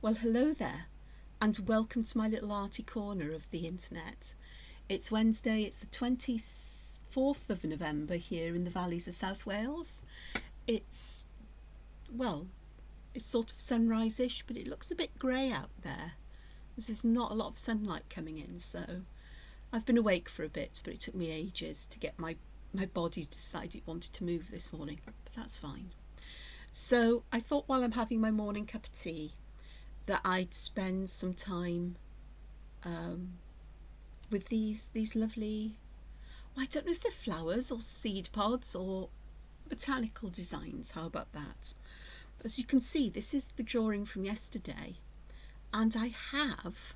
Well, hello there, and welcome to my little arty corner of the internet. It's Wednesday, it's the 24th of November here in the valleys of South Wales. It's sort of sunrise-ish, but it looks a bit grey out there, because there's not a lot of sunlight coming in, so I've been awake for a bit, but it took me ages to get my body to decide it wanted to move this morning, but that's fine. So I thought while I'm having my morning cup of tea, that I'd spend some time with these lovely, well, I don't know if they're flowers or seed pods or botanical designs. How about that? As you can see, this is the drawing from yesterday, and I have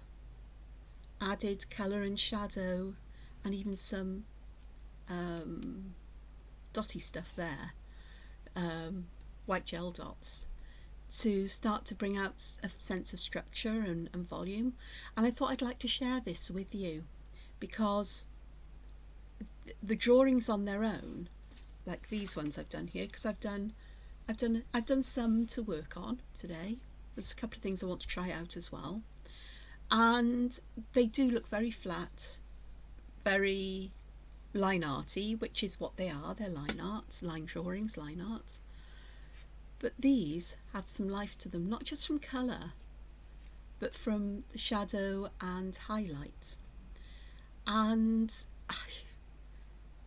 added colour and shadow and even some dotty stuff there, white gel dots, to start to bring out a sense of structure and volume. And I thought I'd like to share this with you, because the drawings on their own, like these ones I've done here, because I've done some to work on today. There's a couple of things I want to try out as well, and they do look very flat, very line arty, which is what they are. They're line art, line drawings, line art. But these have some life to them, not just from colour, but from the shadow and highlight. And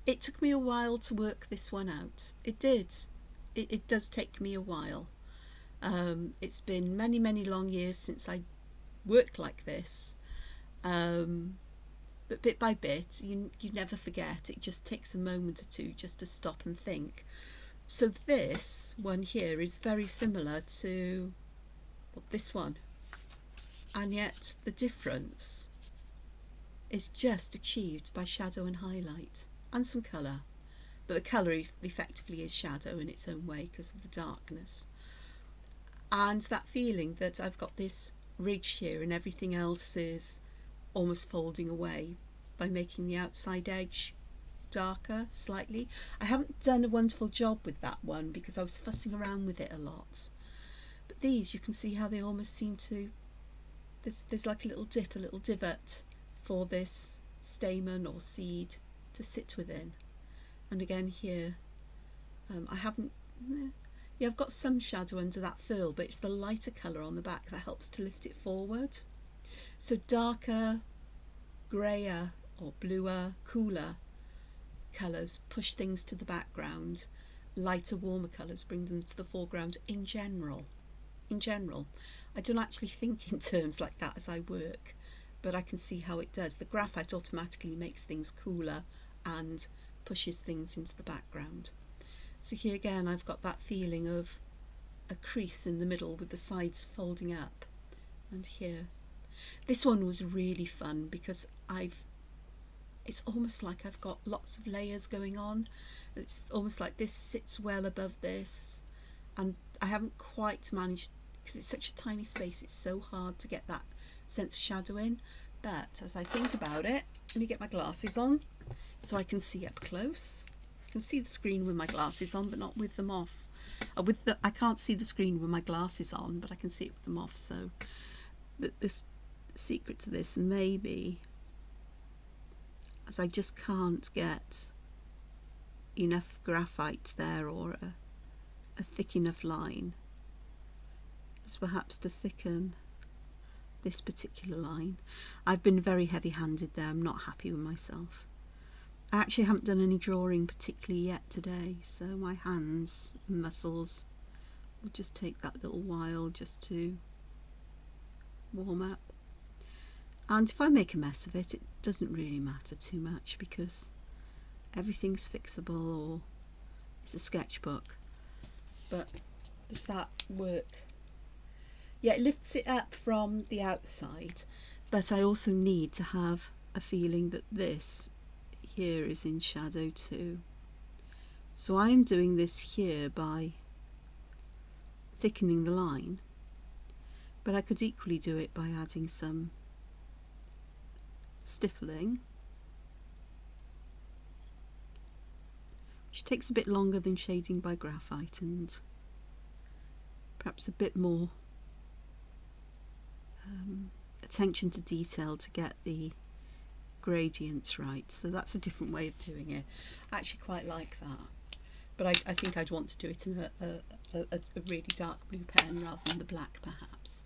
it took me a while to work this one out. It did. It does take me a while. It's been many, many long years since I worked like this. But bit by bit, you never forget. It just takes a moment or two just to stop and think. So this one here is very similar to this one, and yet the difference is just achieved by shadow and highlight and some colour, but the colour effectively is shadow in its own way because of the darkness, and that feeling that I've got this ridge here and everything else is almost folding away by making the outside edge darker slightly. I haven't done a wonderful job with that one because I was fussing around with it a lot, but these, you can see how they almost seem to, there's like a little dip, a little divot for this stamen or seed to sit within. And again here, I've got some shadow under that furl, but it's the lighter colour on the back that helps to lift it forward. So darker, greyer or bluer, cooler colours push things to the background, lighter, warmer colours bring them to the foreground in general. I don't actually think in terms like that as I work, but I can see how it does. The graphite automatically makes things cooler and pushes things into the background. So here again I've got that feeling of a crease in the middle with the sides folding up, and here. This one was really fun because it's almost like I've got lots of layers going on. It's almost like this sits well above this, and I haven't quite managed, because it's such a tiny space, it's so hard to get that sense of shadow in. But as I think about it, let me get my glasses on so I can see up close. I can see the screen with my glasses on, but not with them off. I can't see the screen with my glasses on, but I can see it with them off. So the secret to this may be, as I just can't get enough graphite there or a thick enough line, is perhaps to thicken this particular line. I've been very heavy-handed there. I'm not happy with myself. I actually haven't done any drawing particularly yet today, so my hands and muscles will just take that little while just to warm up. And if I make a mess of it, it doesn't really matter too much because everything's fixable, or it's a sketchbook. But does that work? Yeah, it lifts it up from the outside, but I also need to have a feeling that this here is in shadow too. So I'm doing this here by thickening the line, but I could equally do it by adding some stippling, which takes a bit longer than shading by graphite and perhaps a bit more attention to detail to get the gradients right. So that's a different way of doing it. I actually quite like that, but I think I'd want to do it in a really dark blue pen rather than the black perhaps,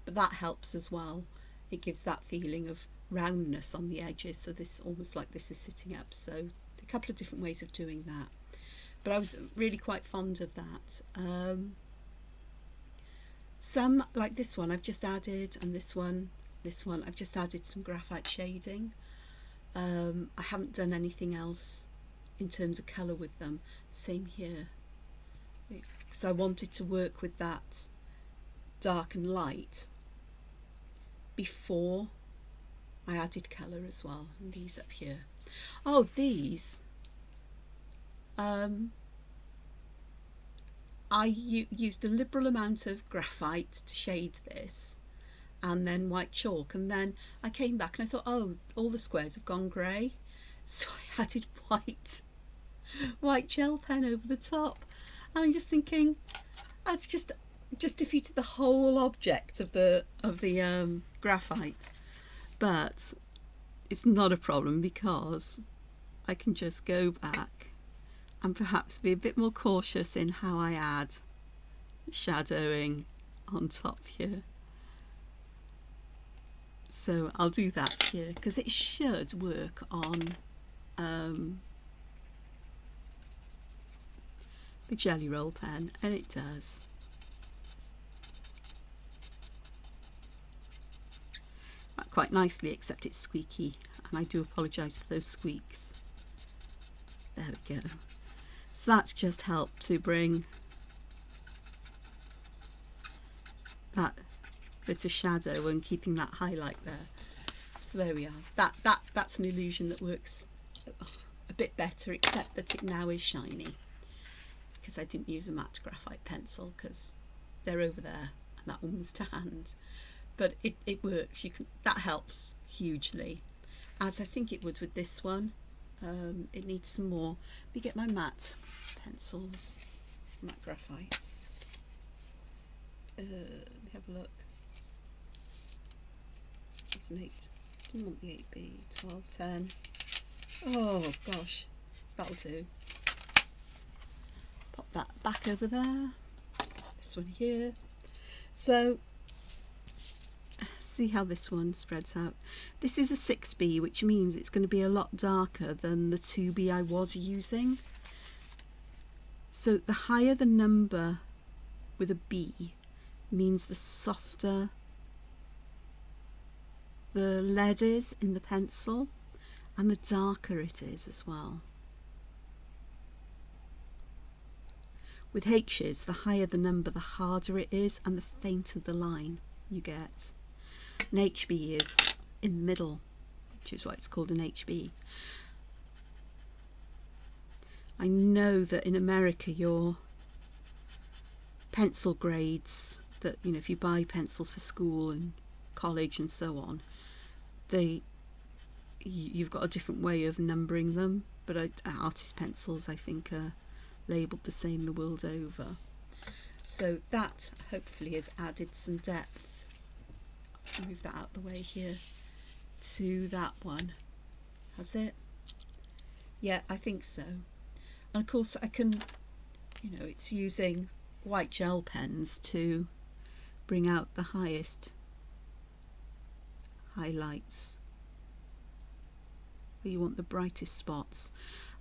but that helps as well. It gives that feeling of roundness on the edges, so this almost like this is sitting up. So a couple of different ways of doing that, but I was really quite fond of that. Some, like this one, I've just added, and this one I've just added some graphite shading. I haven't done anything else in terms of colour with them. Same here, because I wanted to work with that dark and light before I added colour as well. And these up here, oh, these I used a liberal amount of graphite to shade this, and then white chalk, and then I came back and I thought, oh, all the squares have gone grey, so I added white gel pen over the top, and I'm just thinking that's just defeated the whole object of the graphite. But it's not a problem, because I can just go back and perhaps be a bit more cautious in how I add shadowing on top here. So I'll do that here, because it should work on the Jelly Roll pen, and it does. Quite nicely, except it's squeaky, and I do apologise for those squeaks. There we go. So that's just helped to bring that bit of shadow and keeping that highlight there. So there we are. That's an illusion that works a bit better, except that it now is shiny, because I didn't use a matte graphite pencil, because they're over there and that one was to hand. But it works. That helps hugely, as I think it would with this one. It needs some more. Let me get my matte pencils, matte graphites. Let me have a look. It's an 8. Didn't want the 8B. 12, 10. Oh gosh, that'll do. Pop that back over there. This one here. So see how this one spreads out. This is a 6B, which means it's going to be a lot darker than the 2B I was using. So the higher the number with a B means the softer the lead is in the pencil, and the darker it is as well. With H's, the higher the number, the harder it is, and the fainter the line you get. An HB is in the middle, which is why it's called an HB. I know that in America your pencil grades, that, you know, if you buy pencils for school and college and so on, you've got a different way of numbering them, but artist pencils I think are labelled the same the world over. So that hopefully has added some depth. Move that out the way here to that one. Has it? Yeah, I think so. And of course I can, you know, it's using white gel pens to bring out the highest highlights, where you want the brightest spots,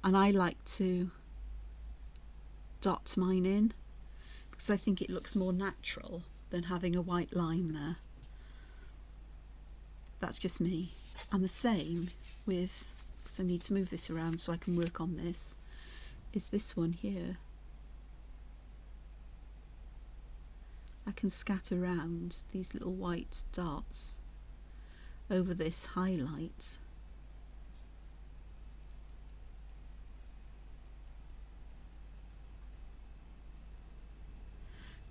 and I like to dot mine in because I think it looks more natural than having a white line there. That's just me. And the same with, because I need to move this around so I can work on this, is this one here. I can scatter around these little white dots over this highlight.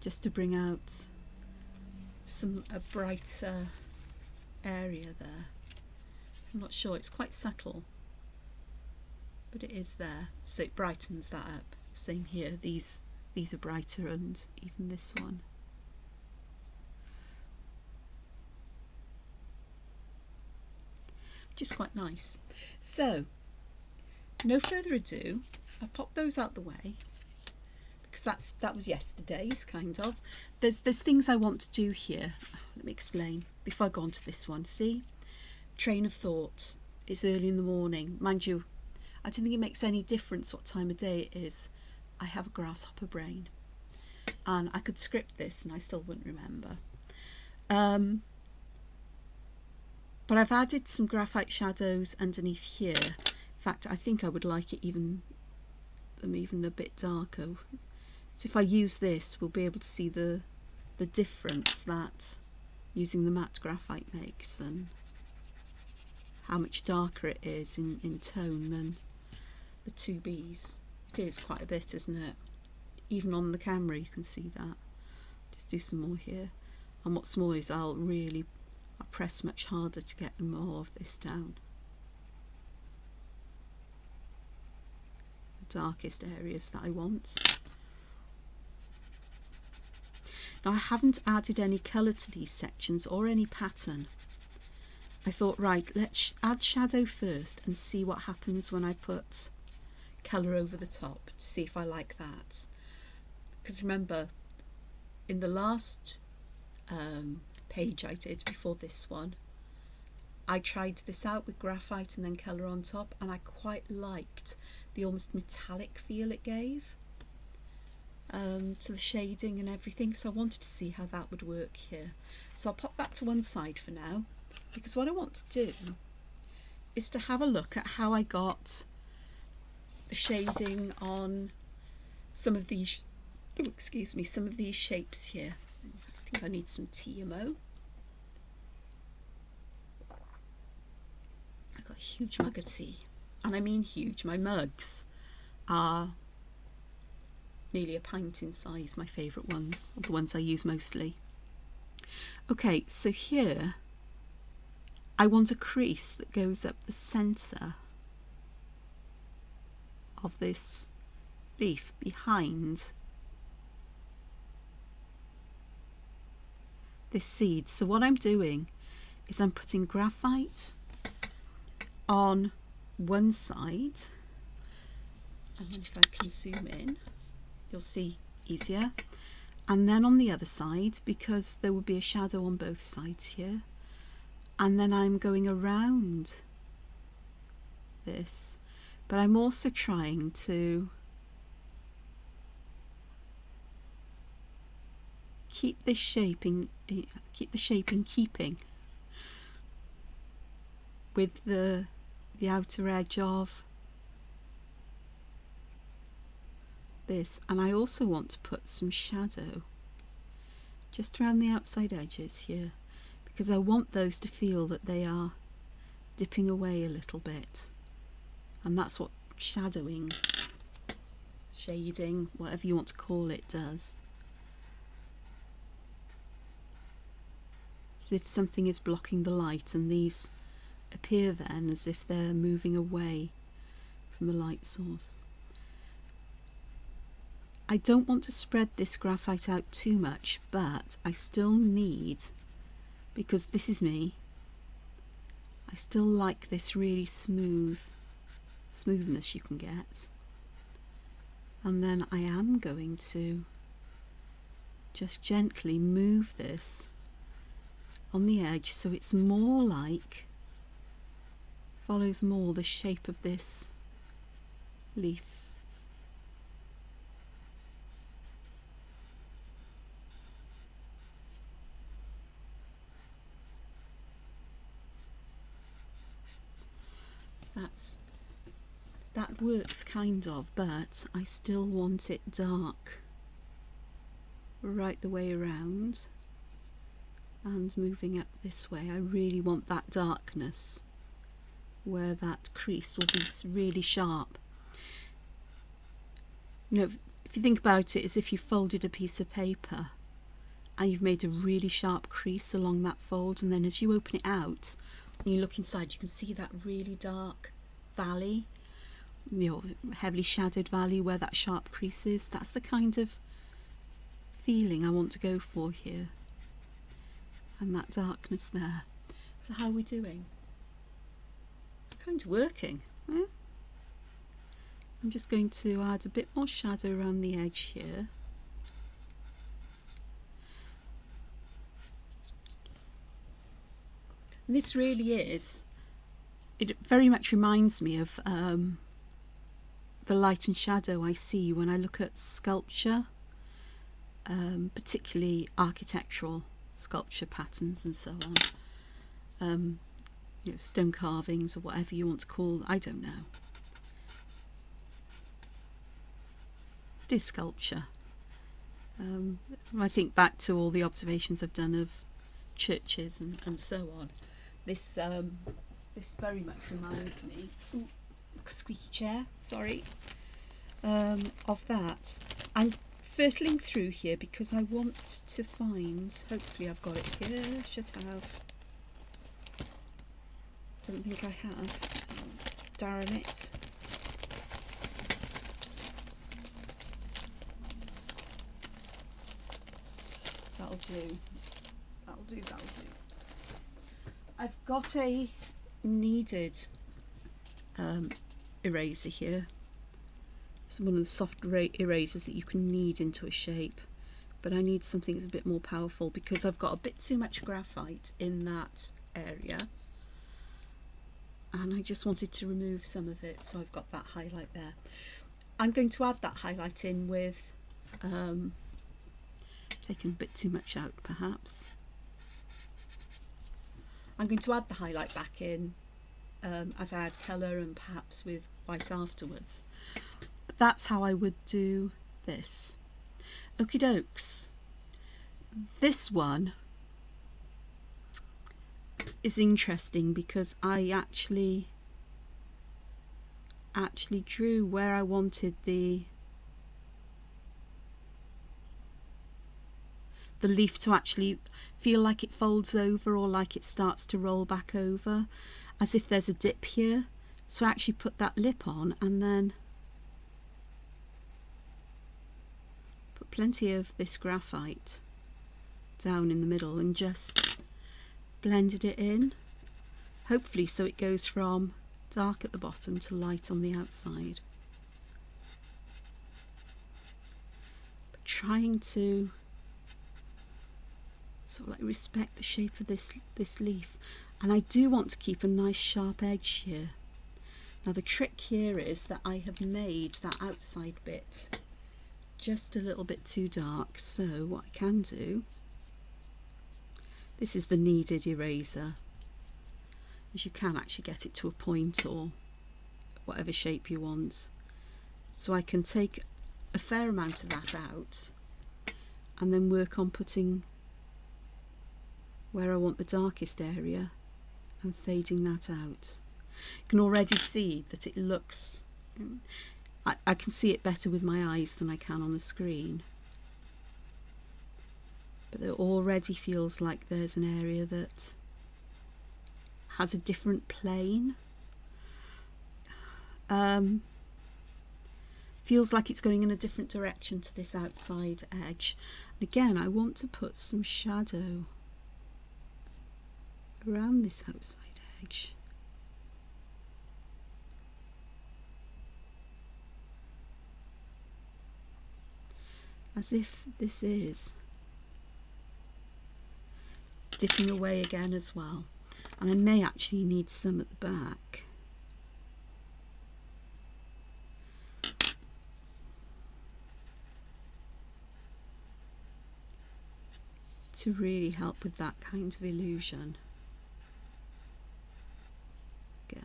Just to bring out a brighter area there. I'm not sure, it's quite subtle, but it is there, so it brightens that up. Same here, these are brighter, and even this one. which is quite nice. So, no further ado, I'll pop those out the way, because that was yesterday's, kind of. There's things I want to do here. Let me explain before I go on to this one. See? Train of thought. It's early in the morning. Mind you, I don't think it makes any difference what time of day it is. I have a grasshopper brain. And I could script this and I still wouldn't remember. But I've added some graphite shadows underneath here. In fact, I think I would like it even a bit darker. So if I use this, we'll be able to see the difference that using the matte graphite makes, and how much darker it is in tone than the 2Bs. It is quite a bit, isn't it? Even on the camera you can see that. Just do some more here. And what's more is I'll press much harder to get more of this down. The darkest areas that I want. Now I haven't added any colour to these sections or any pattern. I thought, right, let's add shadow first and see what happens when I put colour over the top, to see if I like that. Because remember, in the last page I did before this one, I tried this out with graphite and then colour on top, and I quite liked the almost metallic feel it gave to the shading and everything, so I wanted to see how that would work here. So I'll pop that to one side for now, because what I want to do is to have a look at how I got the shading on some of these, some of these shapes here. I think I need some TMO. I've got a huge mug of tea, and I mean huge. My mugs are nearly a pint in size, my favourite ones, or the ones I use mostly. Okay, so here I want a crease that goes up the centre of this leaf behind this seed. So what I'm doing is I'm putting graphite on one side, and if I can zoom in you'll see easier, and then on the other side, because there will be a shadow on both sides here, and then I'm going around this, but I'm also trying to keep the shape in keeping with the outer edge of this. And I also want to put some shadow just around the outside edges here, because I want those to feel that they are dipping away a little bit, and that's what shadowing, shading, whatever you want to call it, does. As if something is blocking the light, and these appear then as if they're moving away from the light source. I don't want to spread this graphite out too much, but I still need, because this is me, I still like this really smoothness you can get. And then I am going to just gently move this on the edge so it's more like, follows more the shape of this leaf. That works kind of, but I still want it dark right the way around and moving up this way. I really want that darkness where that crease will be really sharp. You know, if you think about it, as if you folded a piece of paper and you've made a really sharp crease along that fold, and then as you open it out and you look inside, you can see that really dark valley, you know, heavily shadowed valley where that sharp crease is. That's the kind of feeling I want to go for here, and that darkness there. So how are we doing? It's kind of working. Eh? I'm just going to add a bit more shadow around the edge here. And this really is, it very much reminds me of the light and shadow I see when I look at sculpture, particularly architectural sculpture patterns and so on. You know, stone carvings or whatever you want to call, I don't know. It is sculpture. I think back to all the observations I've done of churches and so on. This very much reminds me, ooh, squeaky chair, sorry, of that. I'm fertling through here because I want to find, hopefully I've got it here, should have, don't think I have, darn it. That'll do, that'll do, that'll do. I've got a kneaded eraser here. It's one of the soft erasers that you can knead into a shape, but I need something that's a bit more powerful because I've got a bit too much graphite in that area and I just wanted to remove some of it, so I've got that highlight there. I'm going to add that highlight in with taking a bit too much out perhaps. I'm going to add the highlight back in as I add colour and perhaps with white afterwards. But that's how I would do this. Okie dokes. This one is interesting because I actually drew where I wanted the leaf to actually feel like it folds over or like it starts to roll back over, as if there's a dip here. So I actually put that lip on and then put plenty of this graphite down in the middle and just blended it in, hopefully so it goes from dark at the bottom to light on the outside. But trying to sort of like respect the shape of this leaf, and I do want to keep a nice sharp edge here. Now the trick here is that I have made that outside bit just a little bit too dark, so what I can do, this is the kneaded eraser, as you can actually get it to a point or whatever shape you want, so I can take a fair amount of that out and then work on putting where I want the darkest area and fading that out. You can already see that it looks, I can see it better with my eyes than I can on the screen, but it already feels like there's an area that has a different plane. Feels like it's going in a different direction to this outside edge. And again, I want to put some shadow around this outside edge. As if this is dipping away again as well. And I may actually need some at the back. To really help with that kind of illusion. Again.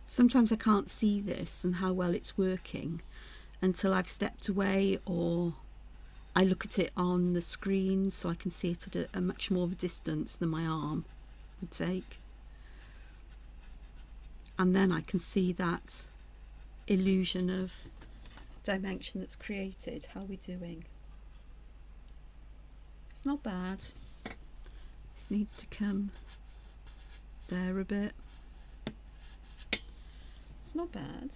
Sometimes I can't see this and how well it's working until I've stepped away, or I look at it on the screen so I can see it at a much more of a distance than my arm would take. And then I can see that illusion of dimension that's created. How are we doing? It's not bad. This needs to come there a bit. It's not bad.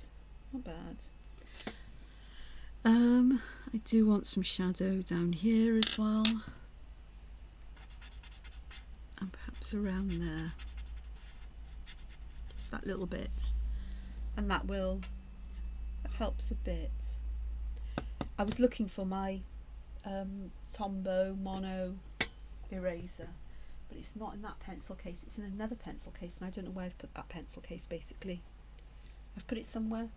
Not bad. I do want some shadow down here as well, and perhaps around there. off that little bit, and that helps a bit. I was looking for my Tombow Mono eraser, but it's not in that pencil case, it's in another pencil case, and I don't know where I've put that pencil case. Basically I've put it somewhere.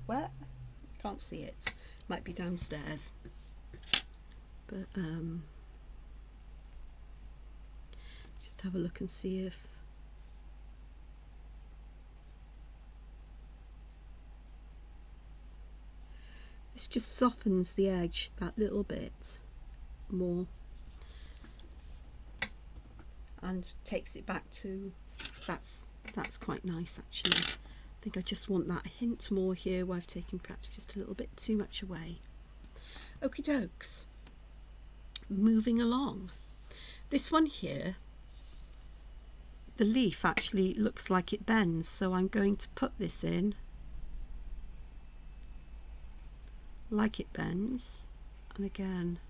Where? Can't see it. Might be downstairs. But just have a look and see if this just softens the edge that little bit more and takes it back to, that's quite nice actually. I think I just want that hint more here where I've taken perhaps just a little bit too much away. Okie dokes. Moving along. This one here, the leaf actually looks like it bends, so I'm going to put this in like it bends, and again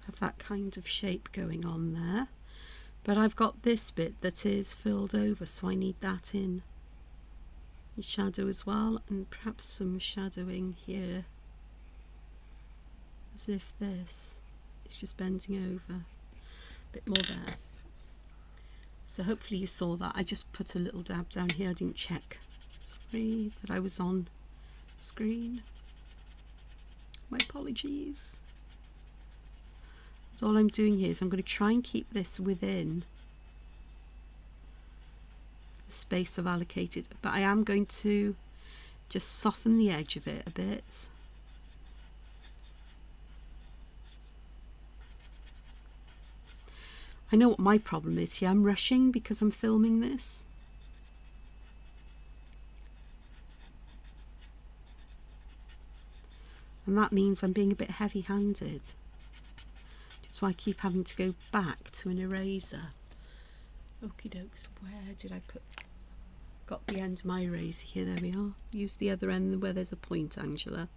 have that kind of shape going on there. But I've got this bit that is filled over, so I need that in shadow as well, and perhaps some shadowing here, as if this is just bending over. A bit more there. So hopefully you saw that. I just put a little dab down here. I didn't check, sorry, that I was on screen. My apologies. So all I'm doing here is I'm going to try and keep this within the space I've allocated, but I am going to just soften the edge of it a bit. I know what my problem is here. I'm rushing because I'm filming this. And that means I'm being a bit heavy-handed. So I keep having to go back to an eraser. Okie dokes, where did I put? Got the end of my eraser here, there we are. Use the other end where there's a point, Angela.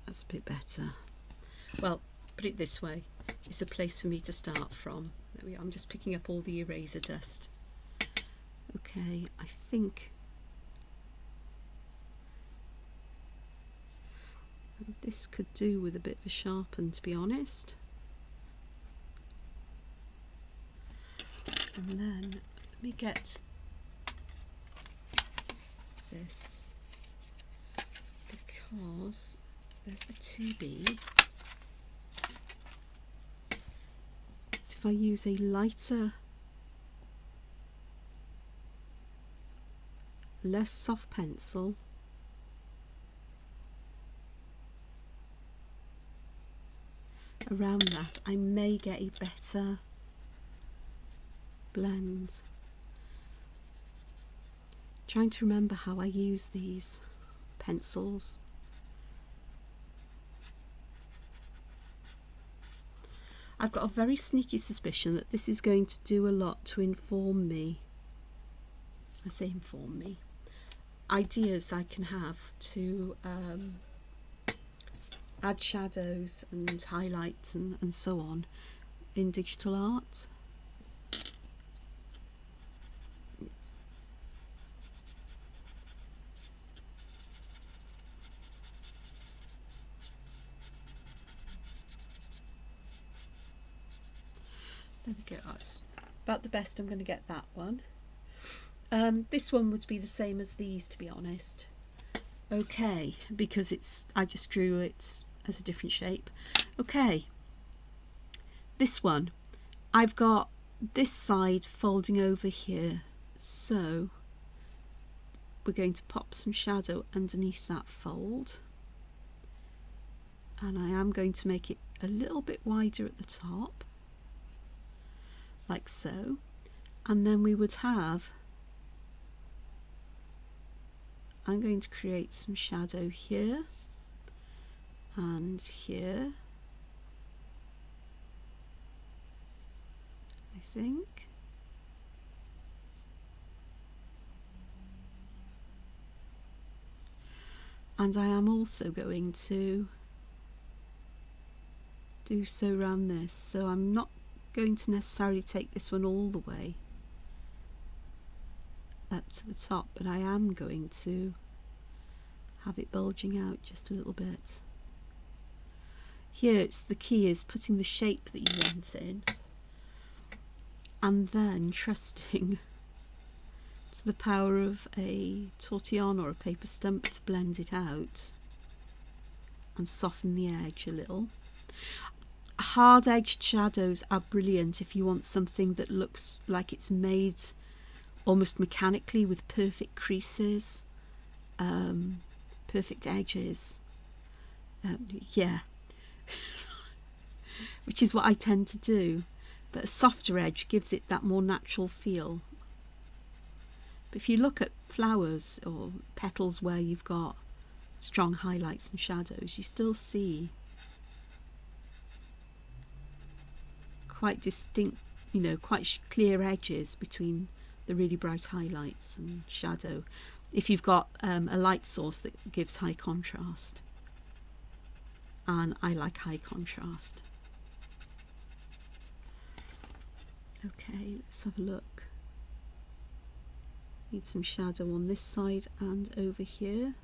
That's a bit better. Well, put it this way, it's a place for me to start from. There we are. I'm just picking up all the eraser dust. Okay, I think this could do with a bit of a sharpen, to be honest. And then let me get this, because there's the 2B. So if I use a lighter, less soft pencil, around that, I may get a better blend. Trying to remember how I use these pencils. I've got a very sneaky suspicion that this is going to do a lot to inform me. I say inform me. Ideas I can have to add shadows and highlights and so on in digital art. There we go, that's about the best I'm going to get that one. This one would be the same as these, to be honest. Okay, because I just drew it as a different shape. Okay, this one, I've got this side folding over here, so we're going to pop some shadow underneath that fold, and I am going to make it a little bit wider at the top, like so, and then we would have, I'm going to create some shadow here and here, think. And I am also going to do so around this, so I'm not going to necessarily take this one all the way up to the top, but I am going to have it bulging out just a little bit. Here it's the key is putting the shape that you want in and then trusting to the power of a tortillon or a paper stump to blend it out and soften the edge a little. Hard edged shadows are brilliant if you want something that looks like it's made almost mechanically with perfect creases, perfect edges. Yeah, which is what I tend to do, but a softer edge gives it that more natural feel. But if you look at flowers or petals where you've got strong highlights and shadows, you still see quite distinct, you know, quite clear edges between the really bright highlights and shadow if you've got a light source that gives high contrast. And I like high contrast. Okay, let's have a look. Need some shadow on this side and over here,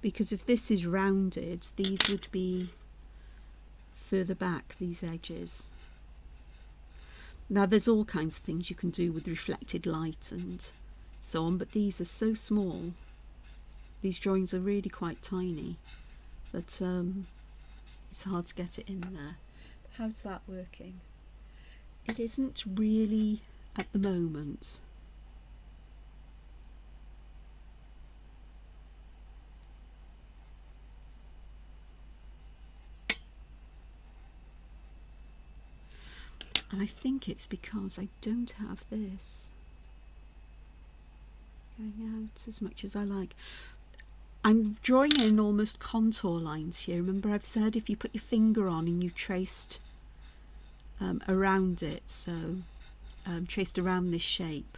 because if this is rounded, these would be further back, these edges. Now there's all kinds of things you can do with reflected light and so on, but these are so small, these drawings are really quite tiny, that it's hard to get it in there. How's that working? It isn't really at the moment. And I think it's because I don't have this going out as much as I like. I'm drawing in almost contour lines here. Remember I've said if you put your finger on and you traced around it, so traced around this shape,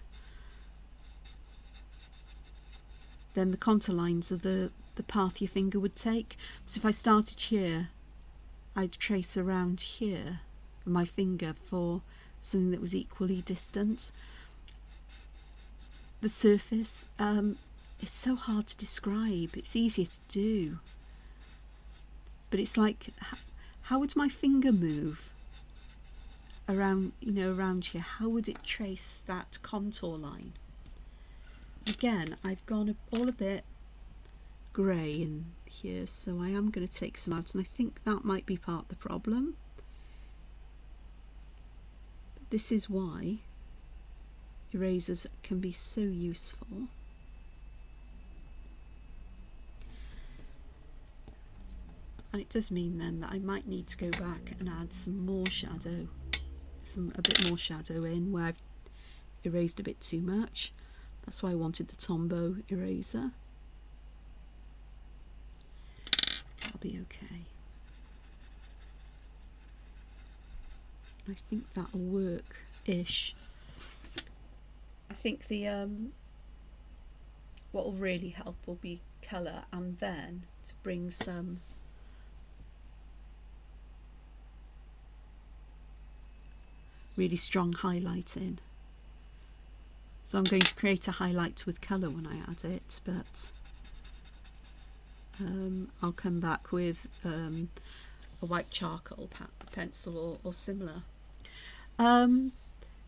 then the contour lines are the path your finger would take. So if I started here, I'd trace around here my finger for something that was equally distant. The surface, it's so hard to describe. It's easier to do, but it's like, how would my finger move around, you know, around here? How would it trace that contour line? Again, I've gone all a bit grey in here, so I am going to take some out, and I think that might be part of the problem. This is why erasers can be so useful. And it does mean then that I might need to go back and add some more shadow, a bit more shadow in where I've erased a bit too much. That's why I wanted the Tombow eraser. That'll be okay. I think that'll work-ish. I think the what will really help will be colour, and then to bring some really strong highlight in. So I'm going to create a highlight with colour when I add it, but I'll come back with a white charcoal pencil or similar.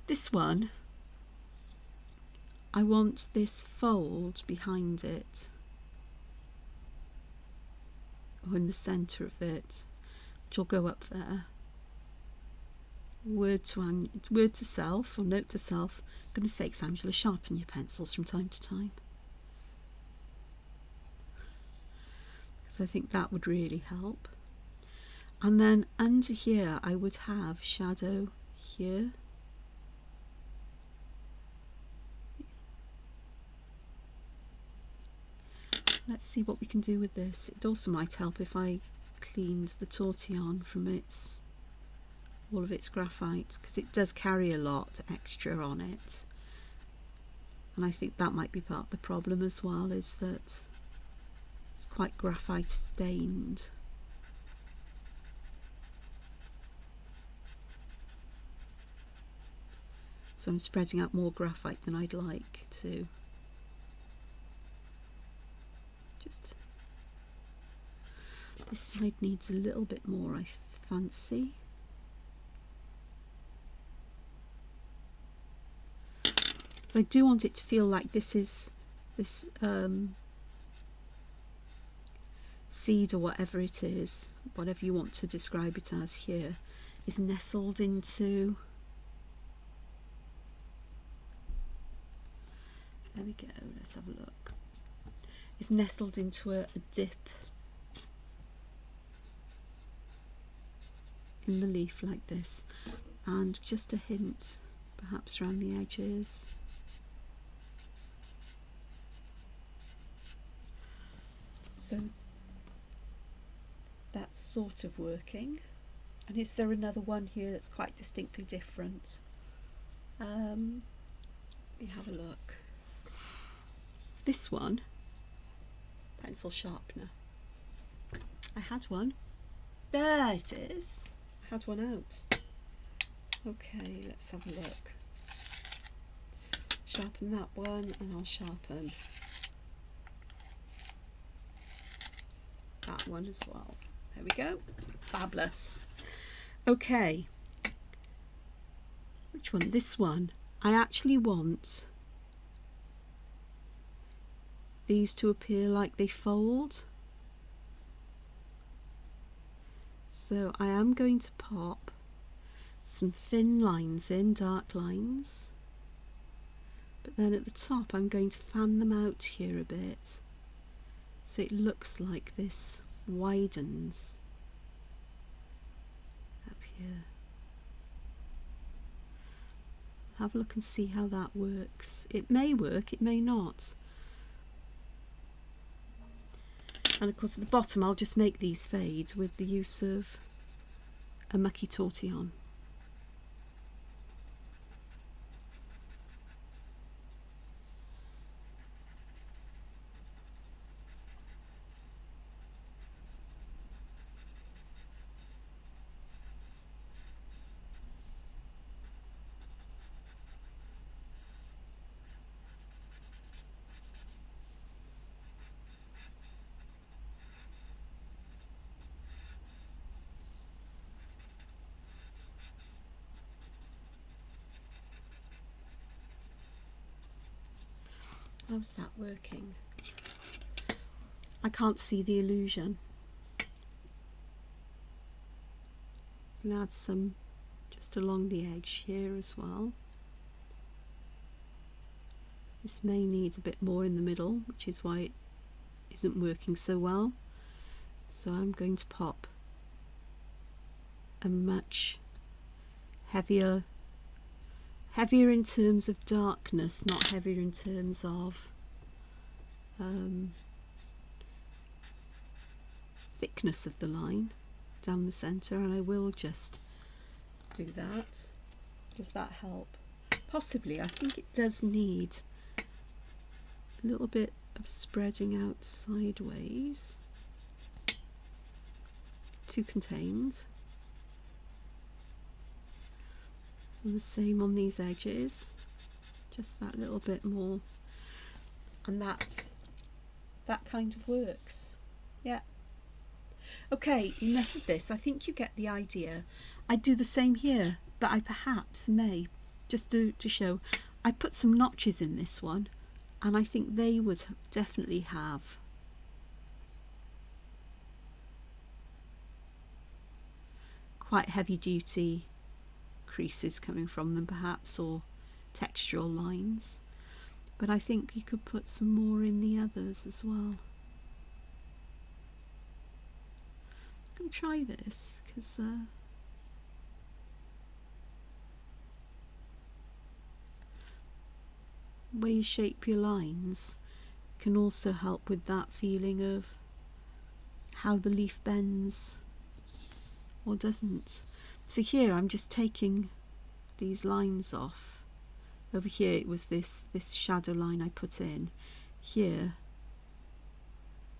This one, I want this fold behind it, or in the centre of it, which will go up there. Word to self, or note to self, for goodness sakes, Angela, sharpen your pencils from time to time, because I think that would really help. And then under here I would have shadow here. Let's see what we can do with this. It also might help if I cleaned the tortillon from its all of its graphite, because it does carry a lot extra on it, and I think that might be part of the problem as well, is that it's quite graphite stained. So I'm spreading out more graphite than I'd like to. Just this side needs a little bit more, I fancy. So I do want it to feel like this is this seed, or whatever it is, whatever you want to describe it as here, is nestled into. There we go, let's have a look. It's nestled into a dip in the leaf like this, and just a hint perhaps around the edges. So that's sort of working. And is there another one here that's quite distinctly different? Let me have a look. It's this one, pencil sharpener. I had one. There it is. I had one out. Okay, let's have a look. Sharpen that one, and I'll sharpen that one as well. There we go. Fabulous. Okay. Which one? This one. I actually want these to appear like they fold. So I am going to pop some thin lines in, dark lines, but then at the top I'm going to fan them out here a bit, so it looks like this widens up here. Have a look and see how that works. It may work, it may not. And of course at the bottom I'll just make these fade with the use of a mucky tortillon. How's that working? I can't see the illusion. And add some just along the edge here as well. This may need a bit more in the middle, which is why it isn't working so well. So I'm going to pop a much heavier in terms of darkness, not heavier in terms of thickness of the line down the centre, and I will just do that. Does that help? Possibly. I think it does need a little bit of spreading out sideways to contained. And the same on these edges, just that little bit more, and that kind of works. Yeah. Okay, enough of this. I think you get the idea. I do the same here, but I perhaps may, just to show, I put some notches in this one, and I think they would definitely have quite heavy duty creases coming from them perhaps, or textural lines, but I think you could put some more in the others as well. I'm going to try this because the way you shape your lines can also help with that feeling of how the leaf bends or doesn't. So here I'm just taking these lines off. Over here it was this shadow line I put in. Here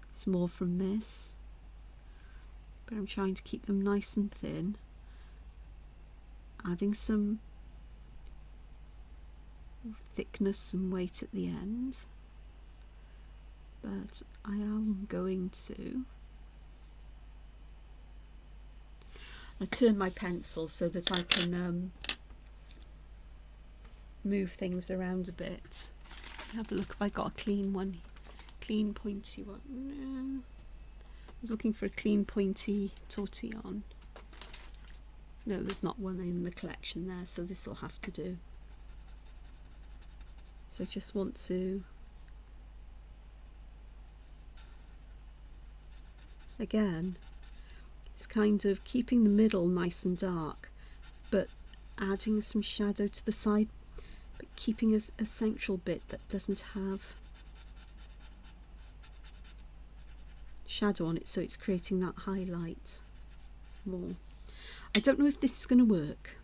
it's more from this, but I'm trying to keep them nice and thin, adding some thickness and weight at the end. But I am going to turn my pencil so that I can move things around a bit. Have a look if I got a clean one, clean pointy one. No, I was looking for a clean pointy tortillon. No, there's not one in the collection there, so this will have to do. So I just want to, again, it's kind of keeping the middle nice and dark, but adding some shadow to the side, but keeping a central bit that doesn't have shadow on it, so it's creating that highlight more. I don't know if this is going to work.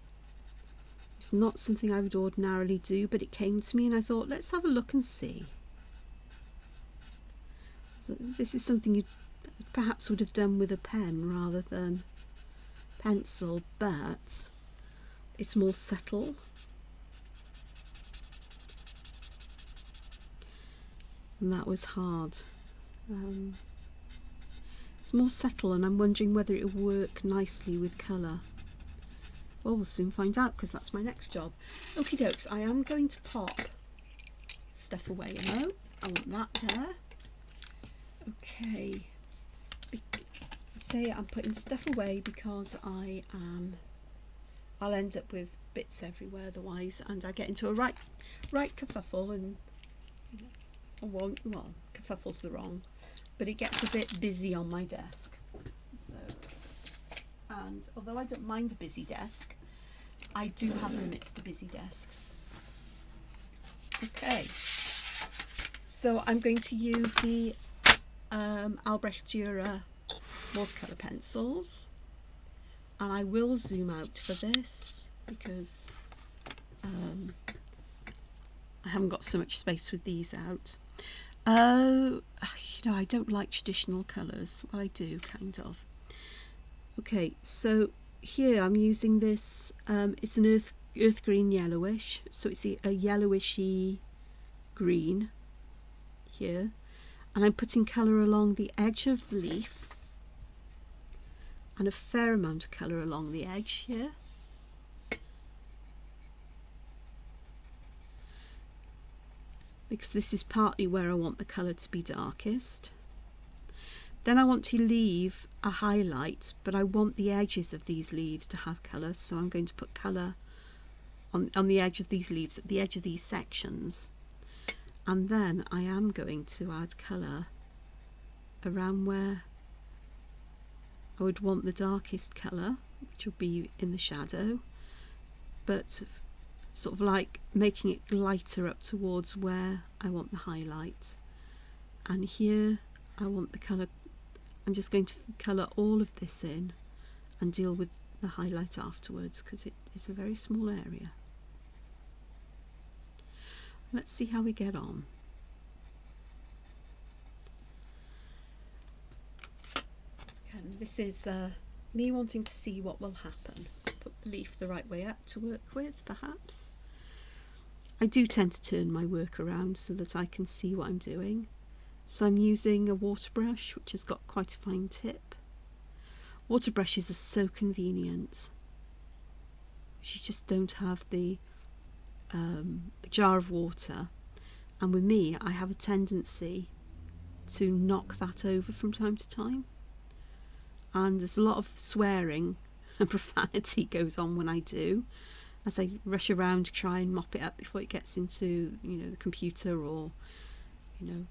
It's not something I would ordinarily do, but it came to me and I thought, let's have a look and see. So this is something you perhaps would have done with a pen rather than pencil, but it's more subtle. And that was hard. It's more subtle, and I'm wondering whether it will work nicely with colour. Well, we'll soon find out, because that's my next job. Okie dokes, I am going to pop stuff away, you know. I want that there. Okay. Say I'm putting stuff away because I'll end up with bits everywhere otherwise, and I get into a right kerfuffle, and well, kerfuffle's the wrong, but it gets a bit busy on my desk. So, and although I don't mind a busy desk, I do have limits to busy desks. Okay, so I'm going to use the Albrecht Dura watercolour pencils, and I will zoom out for this because I haven't got so much space with these out. You know, I don't like traditional colours. Well, I do, kind of. Okay, so here I'm using this, it's an earth green yellowish, so it's a yellowishy green here, and I'm putting colour along the edge of the leaf and a fair amount of colour along the edge here. Because this is partly where I want the colour to be darkest. Then I want to leave a highlight, but I want the edges of these leaves to have colour, so I'm going to put colour on the edge of these leaves, at the edge of these sections. And then I am going to add colour around where I would want the darkest colour, which will be in the shadow, but sort of like making it lighter up towards where I want the highlights. And here I want the colour, I'm just going to colour all of this in and deal with the highlight afterwards, because it is a very small area. Let's see how we get on. Again, this is me wanting to see what will happen. Put the leaf the right way up to work with, perhaps. I do tend to turn my work around so that I can see what I'm doing. So I'm using a water brush, which has got quite a fine tip. Water brushes are so convenient. You just don't have the jar of water, and with me I have a tendency to knock that over from time to time, and there's a lot of swearing and profanity goes on when I do, as I rush around to try and mop it up before it gets into, you know, the computer or, you know,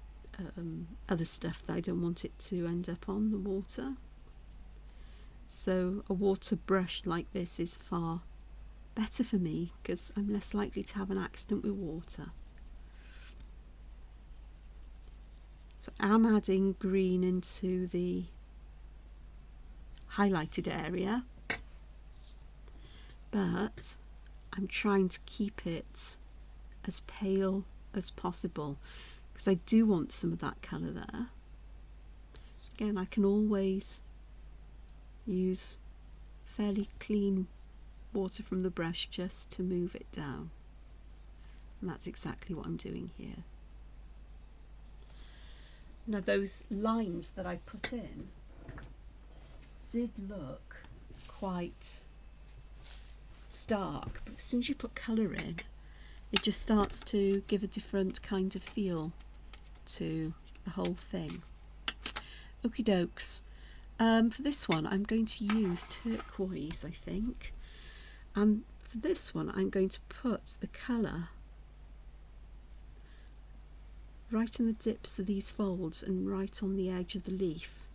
other stuff that I don't want it to end up on the water. So a water brush like this is far better for me because I'm less likely to have an accident with water. So I'm adding green into the highlighted area, but I'm trying to keep it as pale as possible because I do want some of that colour there. Again, I can always use fairly clean water from the brush just to move it down, and that's exactly what I'm doing here. Now those lines that I put in did look quite stark, but as soon as you put colour in, it just starts to give a different kind of feel to the whole thing. Okie dokes. For this one I'm going to use turquoise, I think, and for this one I'm going to put the colour right in the dips of these folds and right on the edge of the leaf.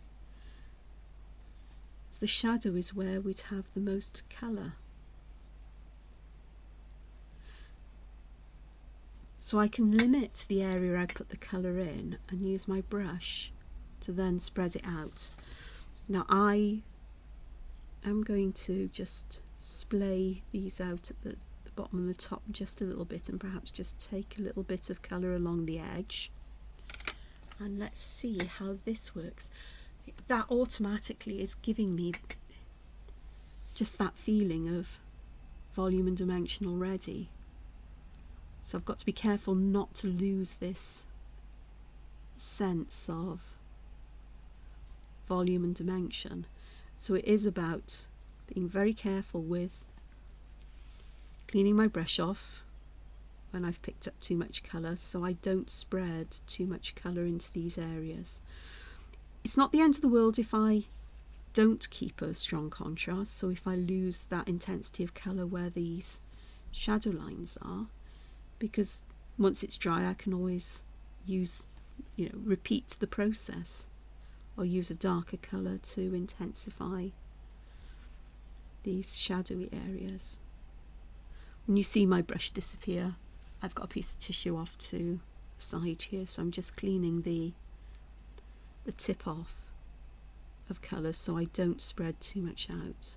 So the shadow is where we'd have the most colour. So I can limit the area I put the colour in and use my brush to then spread it out. Now I am going to just splay these out at the bottom and the top just a little bit, and perhaps just take a little bit of colour along the edge, and let's see how this works. That automatically is giving me just that feeling of volume and dimension already, so I've got to be careful not to lose this sense of volume and dimension. So it is about being very careful with cleaning my brush off when I've picked up too much colour, so I don't spread too much colour into these areas. It's not the end of the world if I don't keep a strong contrast, so if I lose that intensity of colour where these shadow lines are, because once it's dry I can always use, repeat the process or use a darker colour to intensify these shadowy areas. When you see my brush disappear, I've got a piece of tissue off to the side here, so I'm just cleaning the tip off of colour so I don't spread too much out.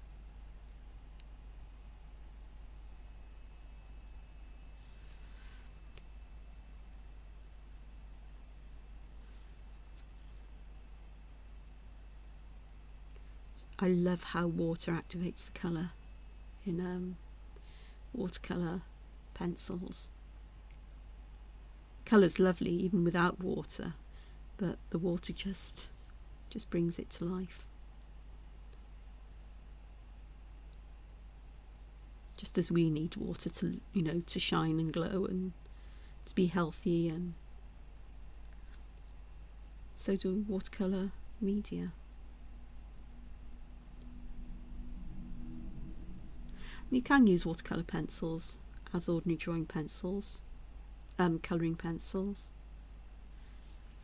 I love how water activates the colour in watercolour pencils. Colour's lovely even without water, but the water just brings it to life. Just as we need water to, to shine and glow and to be healthy, and so do watercolour media. You can use watercolour pencils as ordinary drawing pencils, colouring pencils,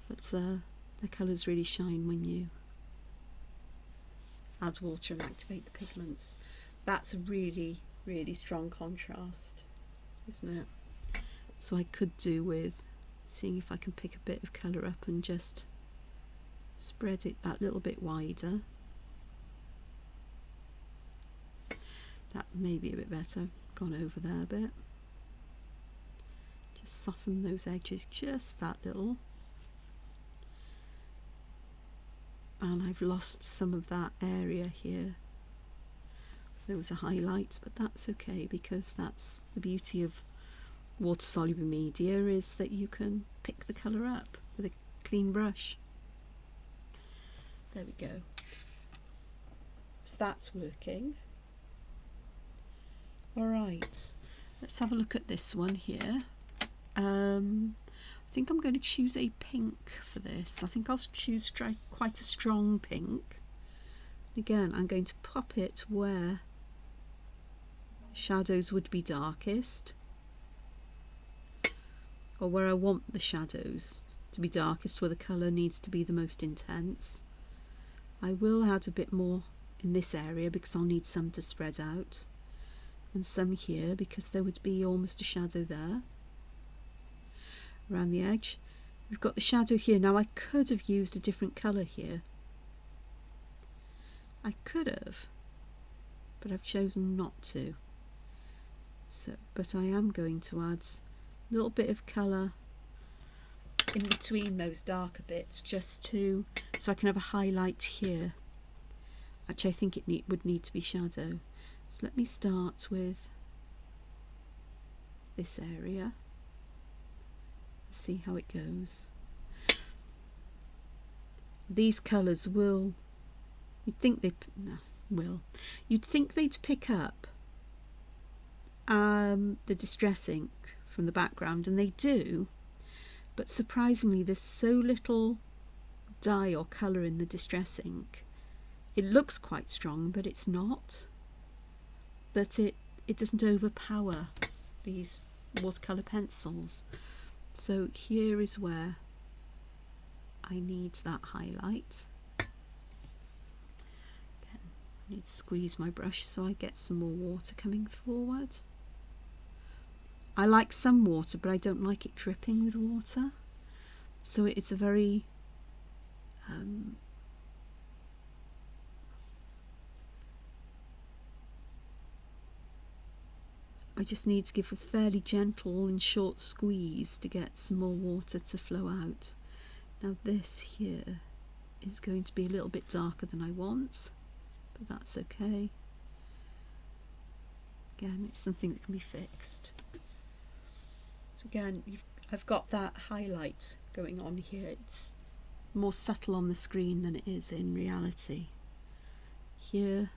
but the colours really shine when you add water and activate the pigments. That's a really, really strong contrast, isn't it? So I could do with seeing if I can pick a bit of colour up and just spread it that little bit wider. That may be a bit better, gone over there a bit. Just soften those edges just that little. And I've lost some of that area here. There was a highlight, but that's okay, because that's the beauty of water-soluble media, is that you can pick the colour up with a clean brush. There we go. So that's working. Alright, let's have a look at this one here. I think I'm going to choose a pink for this. I think I'll choose quite a strong pink. Again, I'm going to pop it where shadows would be darkest, or where I want the shadows to be darkest, where the colour needs to be the most intense. I will add a bit more in this area because I'll need some to spread out, and some here because there would be almost a shadow there around the edge. We've got the shadow here. Now I could have used a different colour here. I could have, but I've chosen not to. So, but I am going to add a little bit of colour in between those darker bits, just to, so I can have a highlight here. Actually, I think it would need to be shadow. So let me start with this area. Let's see how it goes. These colours will, you'd think you'd think they'd pick up the distress ink from the background, and they do, but surprisingly there's so little dye or colour in the distress ink. It looks quite strong, but it's not. That it doesn't overpower these watercolour pencils. So here is where I need that highlight. Again, I need to squeeze my brush so I get some more water coming forward. I like some water, but I don't like it dripping with water. So it's a very I just need to give a fairly gentle and short squeeze to get some more water to flow out. Now this here is going to be a little bit darker than I want, but that's okay. Again, it's something that can be fixed. So again, I've got that highlight going on here. It's more subtle on the screen than it is in reality. Here,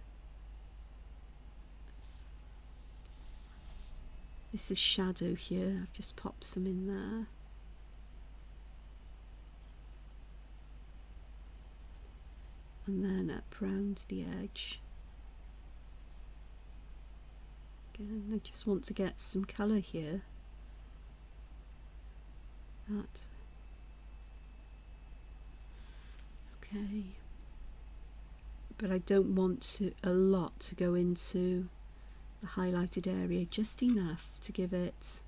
this is shadow here. I've just popped some in there. And then up round the edge. Again, I just want to get some colour here. That. Okay. But I don't want a lot to go into the highlighted area, just enough to give it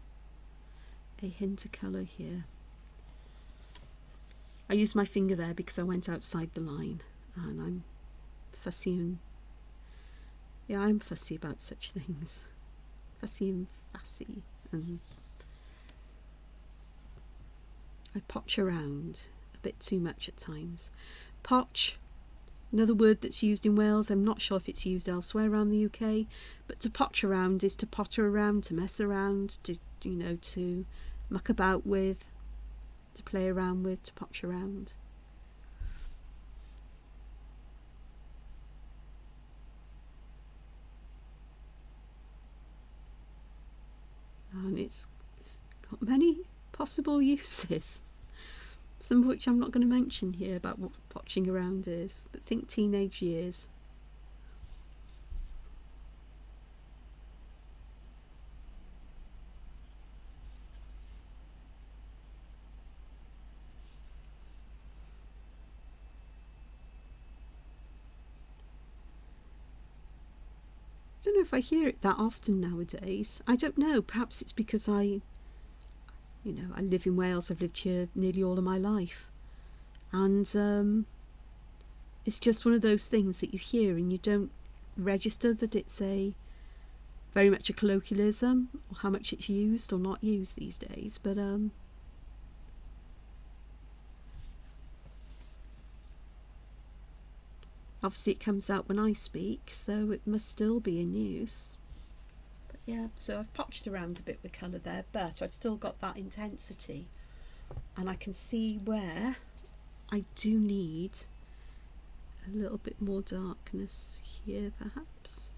a hint of colour here. I used my finger there because I went outside the line, and I'm fussy and I'm fussy about such things. Fussy and I potch around a bit too much at times. Potch, another word that's used in Wales. I'm not sure if it's used elsewhere around the UK, but to potch around is to potter around, to mess around, to, you know, to muck about with, to play around with, to potch around. And it's got many possible uses, some of which I'm not going to mention here about what potching around is, but think teenage years. I don't know if I hear it that often nowadays. I don't know, perhaps it's because I live in Wales. I've lived here nearly all of my life, and it's just one of those things that you hear and you don't register that it's very much a colloquialism, or how much it's used or not used these days. But obviously it comes out when I speak, so it must still be in use. But yeah, so I've potched around a bit with colour there, but I've still got that intensity, and I can see where I do need a little bit more darkness here perhaps.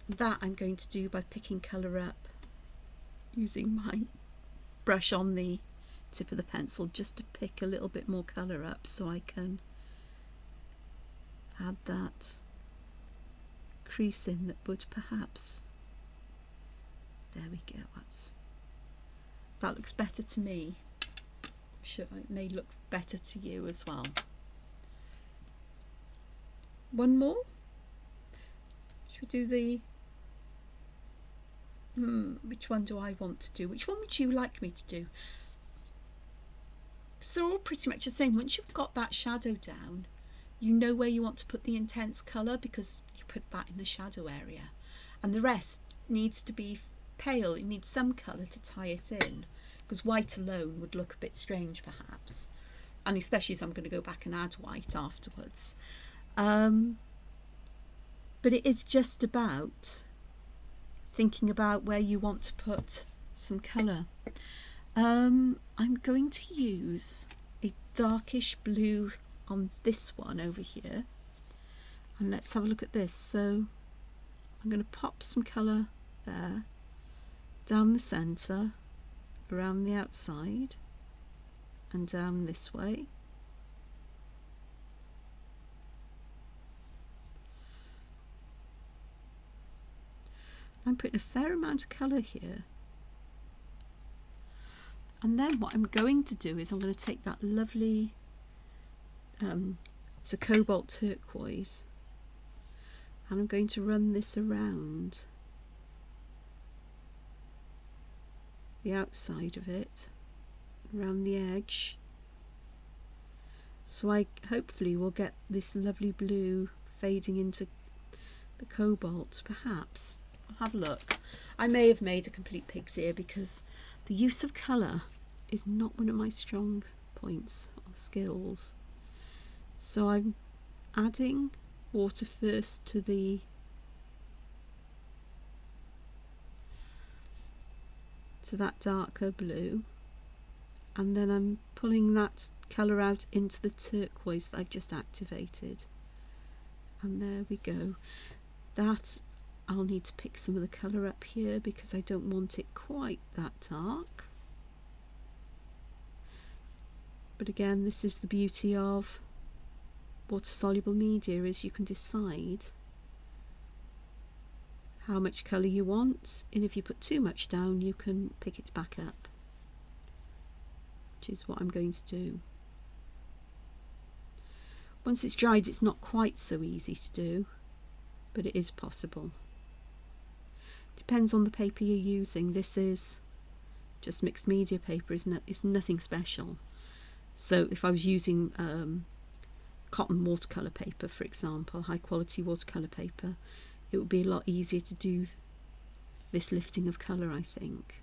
That I'm going to do by picking colour up using my brush on the tip of the pencil, just to pick a little bit more colour up so I can add that crease in that would perhaps, there we go, that looks better to me. I'm sure it may look better to you as well. One more? Should we do the which one do I want to do? Which one would you like me to do? Because they're all pretty much the same. Once you've got that shadow down, you know where you want to put the intense colour because you put that in the shadow area, and the rest needs to be pale, it needs some colour to tie it in, because white alone would look a bit strange perhaps, and especially as I'm going to go back and add white afterwards. But it is just about thinking about where you want to put some colour. I'm going to use a darkish blue on this one over here, and let's have a look at this. So I'm going to pop some colour there, down the centre, around the outside, and down this way. I'm putting a fair amount of colour here. And then what I'm going to do is I'm going to take that lovely it's a cobalt turquoise, and I'm going to run this around the outside of it, around the edge, so I hopefully will get this lovely blue fading into the cobalt. Perhaps I'll have a look. I may have made a complete pig's ear because the use of colour is not one of my strong points or skills. So I'm adding water first to that darker blue, and then I'm pulling that colour out into the turquoise that I've just activated, and there we go. That I'll need to pick some of the colour up here because I don't want it quite that dark. But again, this is the beauty of water-soluble media, is you can decide how much colour you want, and if you put too much down you can pick it back up, which is what I'm going to do. Once it's dried, it's not quite so easy to do, but it is possible. Depends on the paper you're using. This is just mixed media paper, it's nothing special. So if I was using cotton watercolour paper, for example, high quality watercolour paper, it would be a lot easier to do this lifting of colour, I think,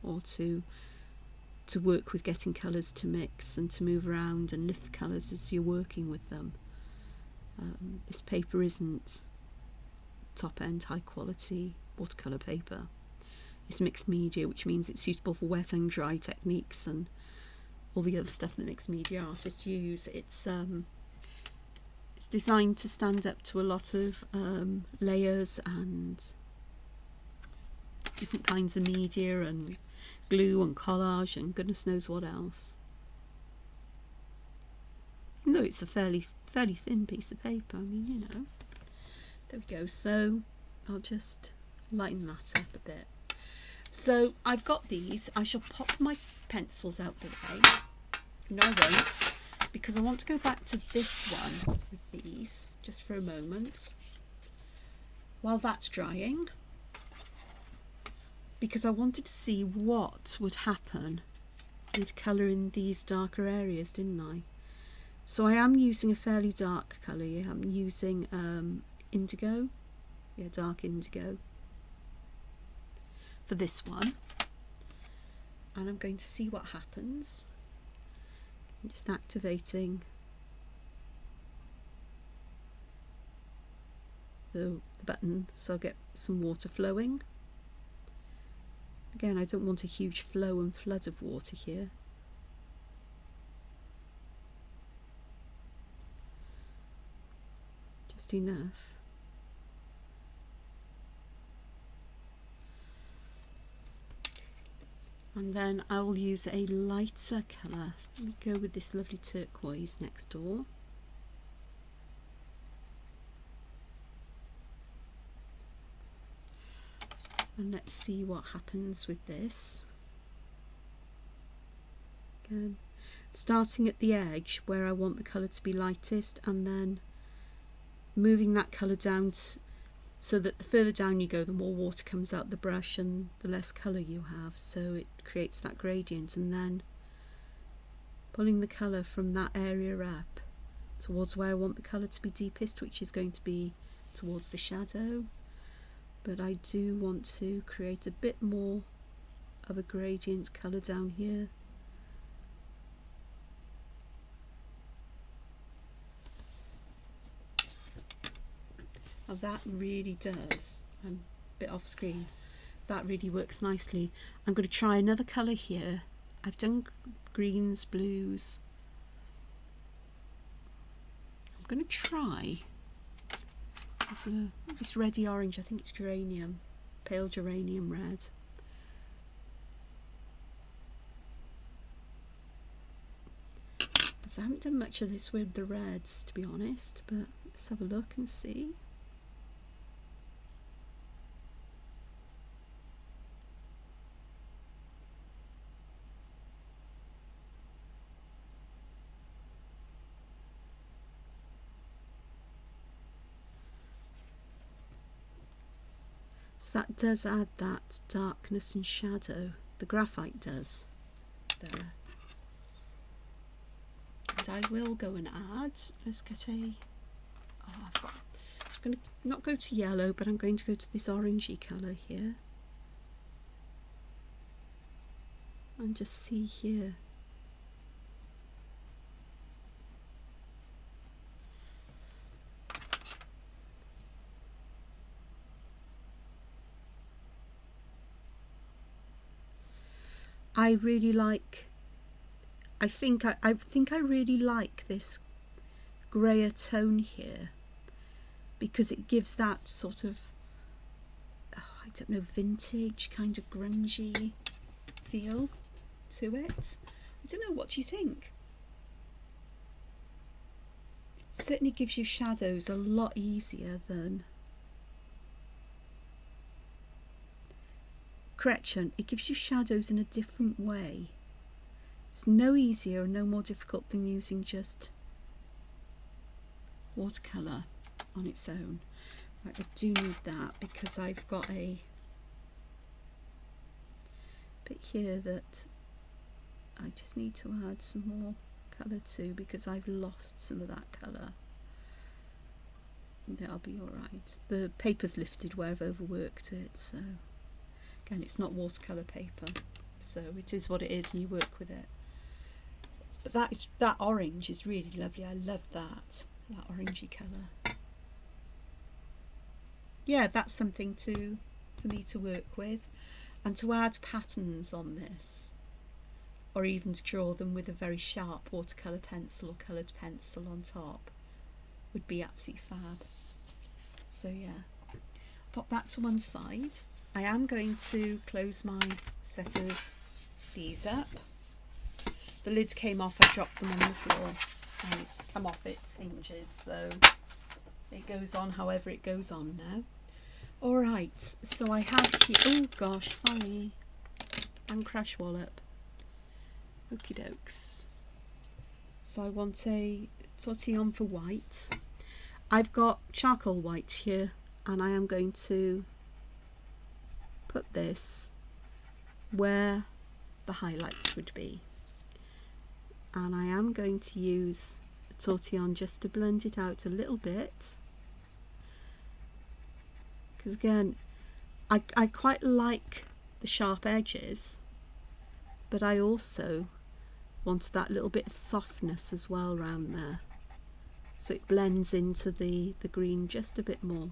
or to work with getting colours to mix and to move around and lift colours as you're working with them. This paper isn't top end high quality watercolour paper. It's mixed media, which means it's suitable for wet and dry techniques and all the other stuff that mixed media artists use. It's designed to stand up to a lot of layers and different kinds of media and glue and collage and goodness knows what else. Even though it's a fairly thin piece of paper, I mean, you know. There we go. So I'll just lighten that up a bit. So I've got these. I shall pop my pencils out the way. No, I won't, because I want to go back to this one with these just for a moment while that's drying, because I wanted to see what would happen with colour in these darker areas, didn't I? So I am using a fairly dark colour here. I'm using indigo, dark indigo for this one, and I'm going to see what happens. I'm just activating the button so I'll get some water flowing. Again, I don't want a huge flow and flood of water here. Just enough. And then I will use a lighter colour. Let me go with this lovely turquoise next door. And let's see what happens with this. Again, starting at the edge where I want the colour to be lightest, and then moving that colour down so that the further down you go, the more water comes out the brush and the less colour you have, so it creates that gradient, and then pulling the colour from that area up towards where I want the colour to be deepest, which is going to be towards the shadow. but I do want to create a bit more of a gradient colour down here. Now that really does, I'm a bit off screen, that really works nicely. I'm going to try another colour here. I've done greens, blues. I'm going to try this reddy orange, I think it's geranium, pale geranium red. So I haven't done much of this with the reds, to be honest, but let's have a look and see. So that does add that darkness and shadow, the graphite does there. And I will go and add, let's get a, I'm going to not go to yellow, but I'm going to go to this orangey colour here. And just see here. I really like, I think I really like this greyer tone here, because it gives that sort of, I don't know, vintage, kind of grungy feel to it. I don't know, what do you think? It certainly gives you shadows a lot easier than, correction, it gives you shadows in a different way. It's no easier and no more difficult than using just watercolour on its own. Right, I do need that because I've got a bit here that I just need to add some more colour to, because I've lost some of that colour. That'll be alright. The paper's lifted where I've overworked it, so again, it's not watercolour paper, so it is what it is and you work with it. But that orange is really lovely. I love that orangey colour. Yeah, that's something for me to work with, and to add patterns on this, or even to draw them with a very sharp watercolour pencil or coloured pencil on top, would be absolutely fab. So yeah, pop that to one side. I am going to close my set of these up. The lids came off, I dropped them on the floor and it's come off its hinges, so it goes on however it goes on now. Alright, so I have here, oh gosh, sorry, and crash wallop. Okie dokes. So I want a tortillon for white. I've got charcoal white here, and I am going to put this where the highlights would be, and I am going to use the tortillon just to blend it out a little bit, because again I quite like the sharp edges, but I also want that little bit of softness as well around there, so it blends into the green just a bit more.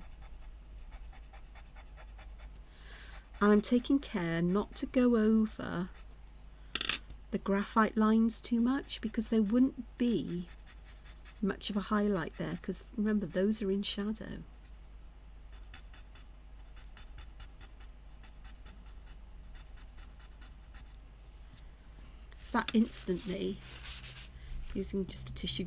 And I'm taking care not to go over the graphite lines too much, because there wouldn't be much of a highlight there, because remember, those are in shadow. So that instantly, using just a tissue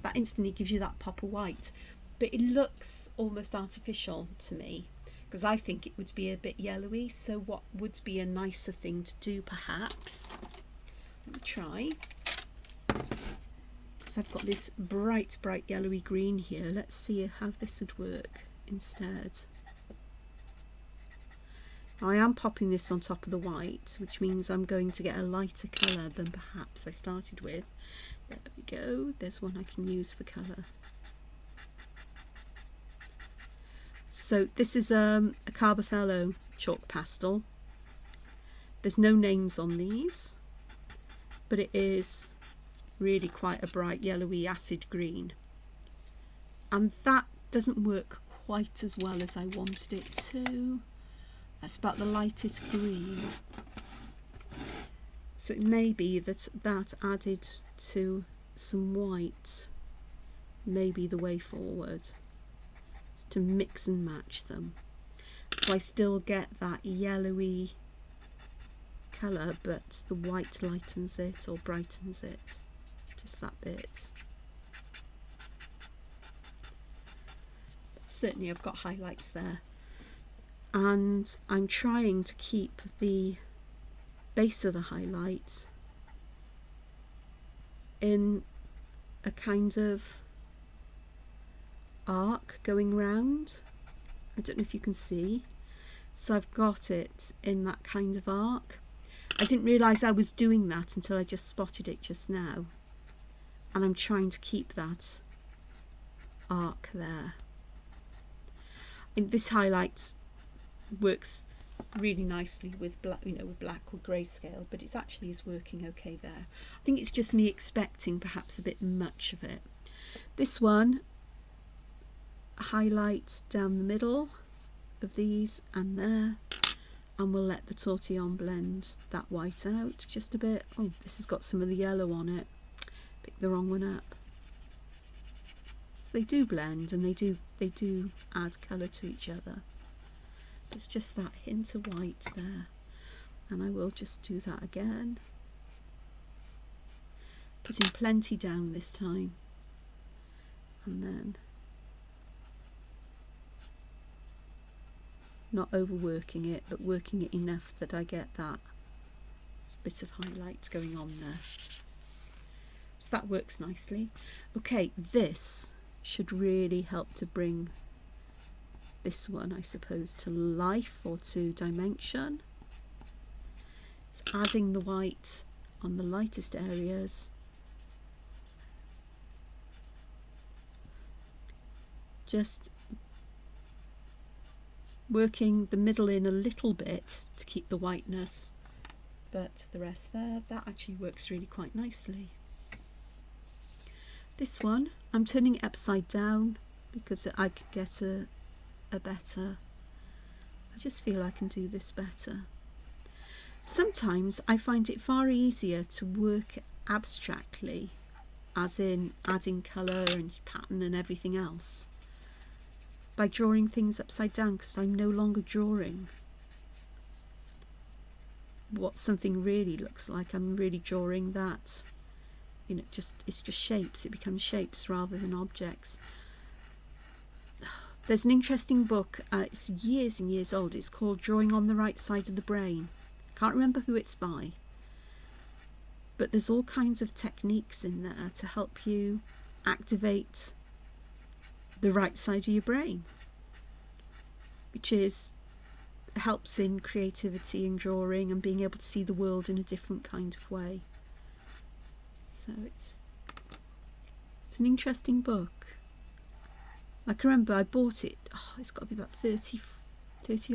that instantly gives you that pop of white, but it looks almost artificial to me, because I think it would be a bit yellowy. So what would be a nicer thing to do, perhaps, let me try, because I've got this bright yellowy green here. Let's see how this would work instead. Now I am popping this on top of the white, which means I'm going to get a lighter colour than perhaps I started with. There we go, there's one I can use for colour. So this is a Carbothello chalk pastel. There's no names on these, but it is really quite a bright yellowy acid green. And that doesn't work quite as well as I wanted it to. That's about the lightest green. So it may be that that added to some white may be the way forward, to mix and match them. So I still get that yellowy colour, but the white lightens it or brightens it, just that bit. Certainly I've got highlights there, and I'm trying to keep the base of the highlight in a kind of arc going round. I don't know if you can see. So I've got it in that kind of arc. I didn't realise I was doing that until I just spotted it just now. And I'm trying to keep that arc there. And this highlight works really nicely with black, with black or grayscale, but it actually is working okay there. I think it's just me expecting perhaps a bit much of it. This one, highlight down the middle of these and there, and we'll let the tortillon blend that white out just a bit. Oh, this has got some of the yellow on it. Picked the wrong one up. So they do blend, and they do add colour to each other. It's just that hint of white there, and I will just do that again, putting plenty down this time, and then not overworking it, but working it enough that I get that bit of highlight going on there. So that works nicely. Okay, this should really help to bring this one, I suppose, to life or to dimension. It's adding the white on the lightest areas. Just working the middle in a little bit to keep the whiteness, but the rest there, that actually works really quite nicely. This one, I'm turning it upside down because I could get a better, I just feel I can do this better. Sometimes I find it far easier to work abstractly, as in adding colour and pattern and everything else, by drawing things upside down, because I'm no longer drawing what something really looks like. I'm really drawing that, it's just shapes. It becomes shapes rather than objects. There's an interesting book, it's years and years old, it's called Drawing on the Right Side of the Brain. Can't remember who it's by, but there's all kinds of techniques in there to help you activate the right side of your brain, which helps in creativity and drawing and being able to see the world in a different kind of way. So it's an interesting book. I can remember I bought it, it's got to be about 30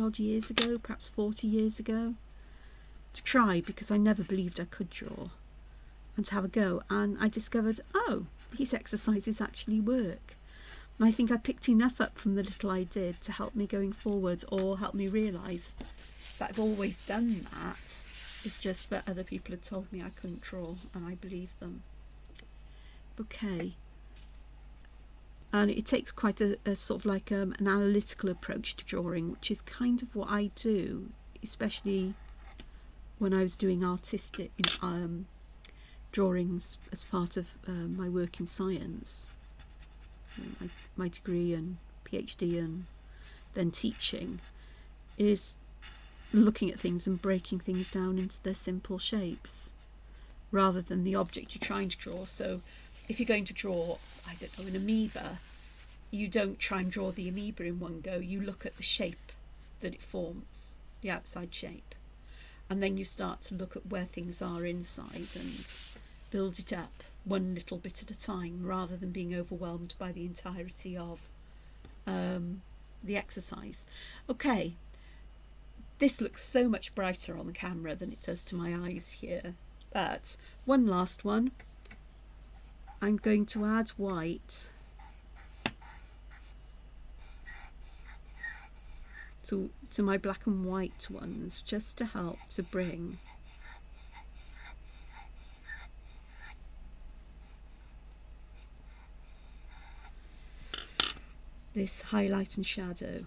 odd years ago, perhaps 40 years ago, to try, because I never believed I could draw, and to have a go, and I discovered, oh, these exercises actually work. And I think I picked enough up from the little I did to help me going forward, or help me realise that I've always done that. It's just that other people had told me I couldn't draw, and I believed them. Okay. And it takes quite a sort of like an analytical approach to drawing, which is kind of what I do, especially when I was doing artistic drawings as part of my work in science, my degree and PhD, and then teaching, is looking at things and breaking things down into their simple shapes rather than the object you're trying to draw. So if you're going to draw, I don't know, an amoeba, you don't try and draw the amoeba in one go. You look at the shape that it forms, the outside shape, and then you start to look at where things are inside and build it up one little bit at a time, rather than being overwhelmed by the entirety of the exercise. Okay, this looks so much brighter on the camera than it does to my eyes here. But one last one. I'm going to add white to my black and white ones, just to help to bring this highlight and shadow.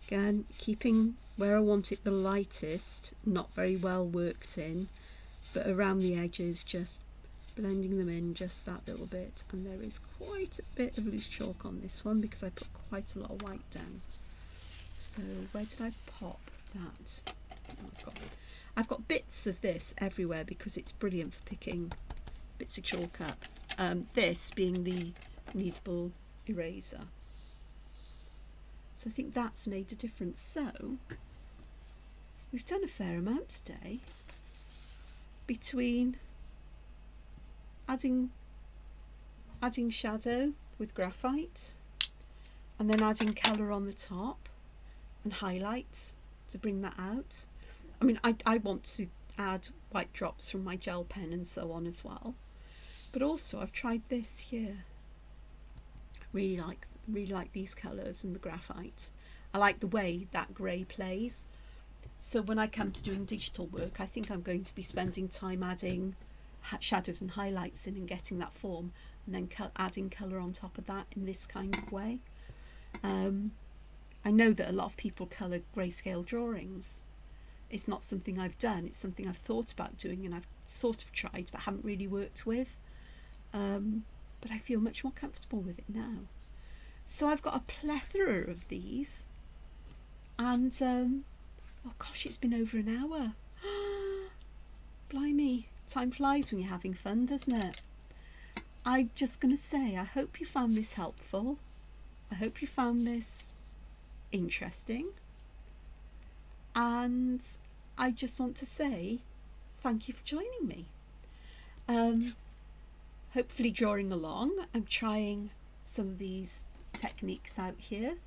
Again, keeping where I want it the lightest, not very well worked in, but around the edges, just blending them in just that little bit. And there is quite a bit of loose chalk on this one because I put quite a lot of white down. So where did I pop that? Oh, I've got bits of this everywhere because it's brilliant for picking bits of chalk up. This being the kneadable eraser. So I think that's made a difference. So we've done a fair amount today, between adding shadow with graphite and then adding colour on the top and highlights to bring that out. I mean, I want to add white drops from my gel pen and so on as well, but also I've tried this here. Really like these colours and the graphite. I like the way that grey plays. So when I come to doing digital work, I think I'm going to be spending time adding shadows and highlights in and getting that form, and then adding colour on top of that in this kind of way. I know that a lot of people colour grayscale drawings. It's not something I've done, it's something I've thought about doing and I've sort of tried but haven't really worked with. But I feel much more comfortable with it now. So I've got a plethora of these, and oh gosh, it's been over an hour. Blimey, time flies when you're having fun, doesn't it? I'm just going to say, I hope you found this helpful. I hope you found this interesting. And I just want to say thank you for joining me. Hopefully drawing along. I'm trying some of these techniques out here.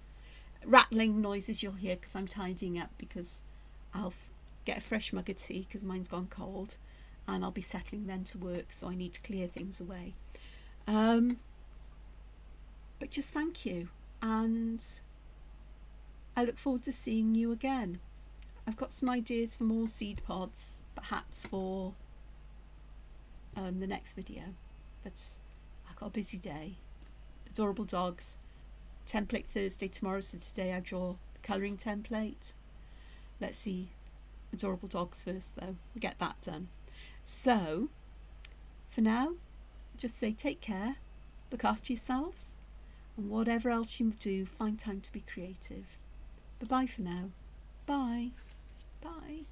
Rattling noises you'll hear because I'm tidying up, because I'll get a fresh mug of tea because mine's gone cold, and I'll be settling then to work, so I need to clear things away. But just thank you, and I look forward to seeing you again. I've got some ideas for more seed pods, perhaps for the next video, but I've got a busy day. Adorable dogs. Template Thursday tomorrow, so today I draw the colouring template. Let's see adorable dogs first though, get that done. So for now, just say take care, look after yourselves, and whatever else you do, find time to be creative. Bye bye for now. Bye. Bye.